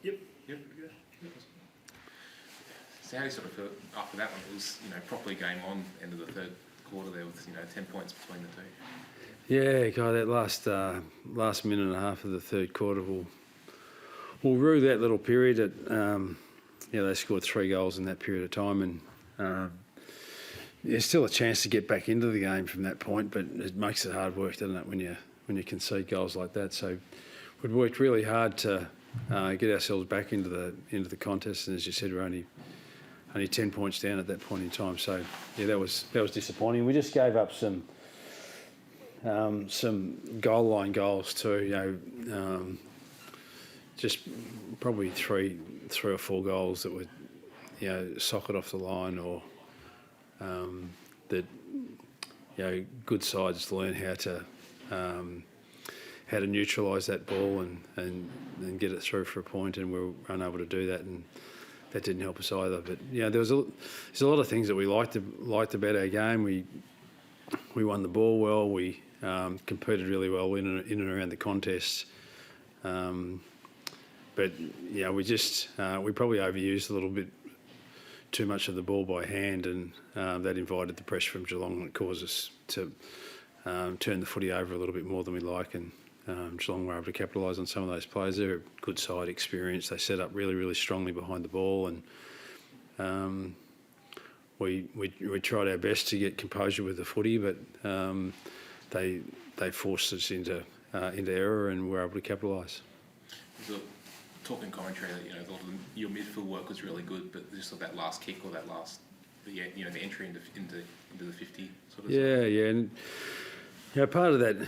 Yep. Yep. So how do you sort of feel after that one? It was, properly game on, end of the third quarter there with, 10 points between the two. Yeah, God, that last minute and a half of the third quarter will rue that little period. They scored 3 goals in that period of time, and there's still a chance to get back into the game from that point, but it makes it hard work, doesn't it, when you concede goals like that? So we'd worked really hard to get ourselves back into the contest, and as you said, we're only 10 points down at that point in time. So yeah, that was disappointing. We just gave up some goal line goals too. Just probably three or four goals that were socket off the line, or that good sides learn how to neutralise that ball and get it through for a point, and we were unable to do that, and that didn't help us either. But there's a lot of things that we liked about our game. We won the ball well. We competed really well in and around the contest. But we probably overused a little bit too much of the ball by hand, and that invited the pressure from Geelong, and it caused us to turn the footy over a little bit more than we like. And Geelong were able to capitalise on some of those players. They're a good side, experienced. They set up really, really strongly behind the ball, and we tried our best to get composure with the footy, but they forced us into error, and we were able to capitalise. So, talking commentary, your midfield work was really good, but just that last kick or the entry into the 50 sort of. Yeah, and part of that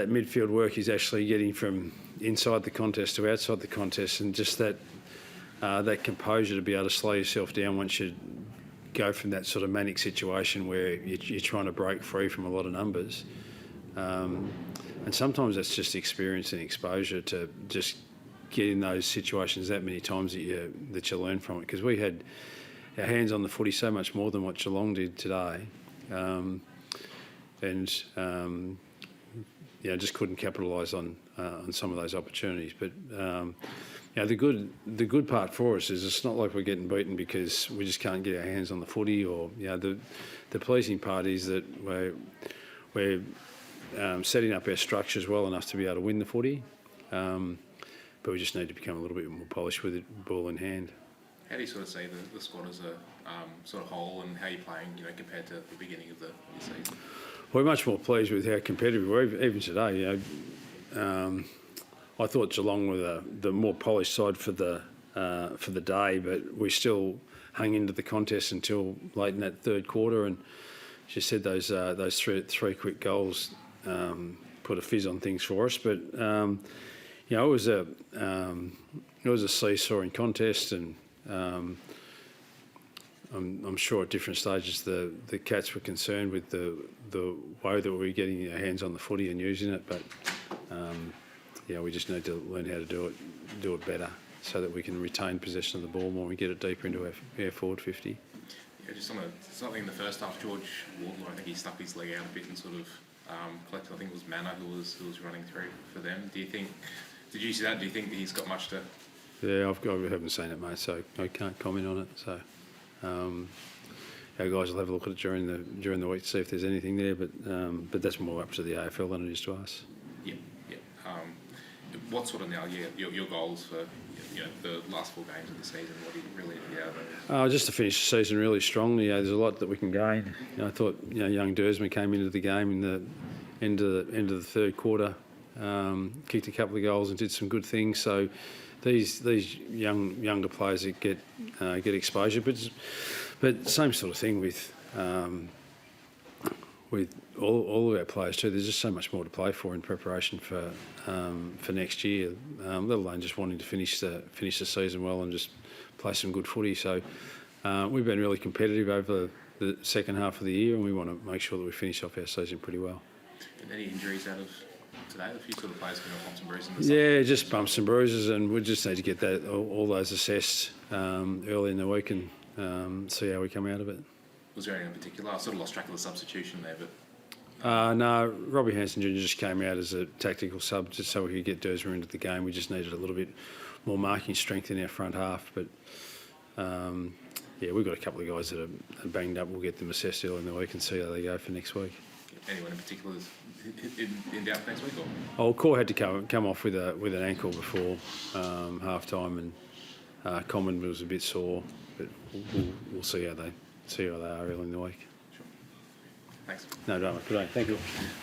midfield work is actually getting from inside the contest to outside the contest, and just that composure to be able to slow yourself down once you go from that sort of manic situation where you're trying to break free from a lot of numbers. And sometimes that's just experience and exposure to just get in those situations that many times that you learn from it. Because we had our hands on the footy so much more than what Geelong did today, just couldn't capitalise on some of those opportunities. But the good part for us is it's not like we're getting beaten because we just can't get our hands on the footy, or the pleasing part is that we're setting up our structures well enough to be able to win the footy. But we just need to become a little bit more polished with it, ball in hand. How do you sort of see the squad as a sort of whole, and how you're playing, compared to the beginning of your season? We're much more pleased with how competitive we were, even today. I thought Geelong were the more polished side for the day, but we still hung into the contest until late in that third quarter. And as you said, those three quick goals put a fizz on things for us. But it was a seesawing contest, and I'm sure at different stages the Cats were concerned with the way that we were getting our hands on the footy and using it. But we just need to learn how to do it better, so that we can retain possession of the ball when we get it deeper into our forward 50. Yeah, just something in the first half. George Wardlaw, I think he stuck his leg out a bit and sort of collected. I think it was Manor who was running through for them. Did you see that? Do you think that he's got much to? Yeah, I haven't seen it, mate, so I can't comment on it. So our guys will have a look at it during the week to see if there's anything there. But that's more up to the AFL than it is to us. Yeah. What sort of now? Yeah, your goals for the last 4 games of the season. What do you really need out of those? Just to finish the season really strongly. There's a lot that we can gain. I thought young Dersman came into the game in the end of the third quarter, kicked a couple of goals and did some good things. So these younger players that get exposure, but same sort of thing with all of our players too. There's just so much more to play for in preparation for next year, let alone just wanting to finish the season well and just play some good footy. So we've been really competitive over the second half of the year, and we want to make sure that we finish off our season pretty well. And any injuries out of today? A few sort of players going to bumps and bruises? Yeah, just bumps and bruises, and we just need to get all those assessed early in the week and see how we come out of it. Was there anything in particular? I sort of lost track of the substitution there, but No, Robbie Hanson Jr. just came out as a tactical sub just so we could get Dersma into the game. We just needed a little bit more marking strength in our front half. But, yeah, we've got a couple of guys that are banged up. We'll get them assessed early in the week and see how they go for next week. Anyone in particular is in doubt next week? Or? Oh, Core had to come off with an ankle before half time, and Common was a bit sore, but we'll see how they are early in the week. Sure. Thanks. No drama. Good day. Thank you.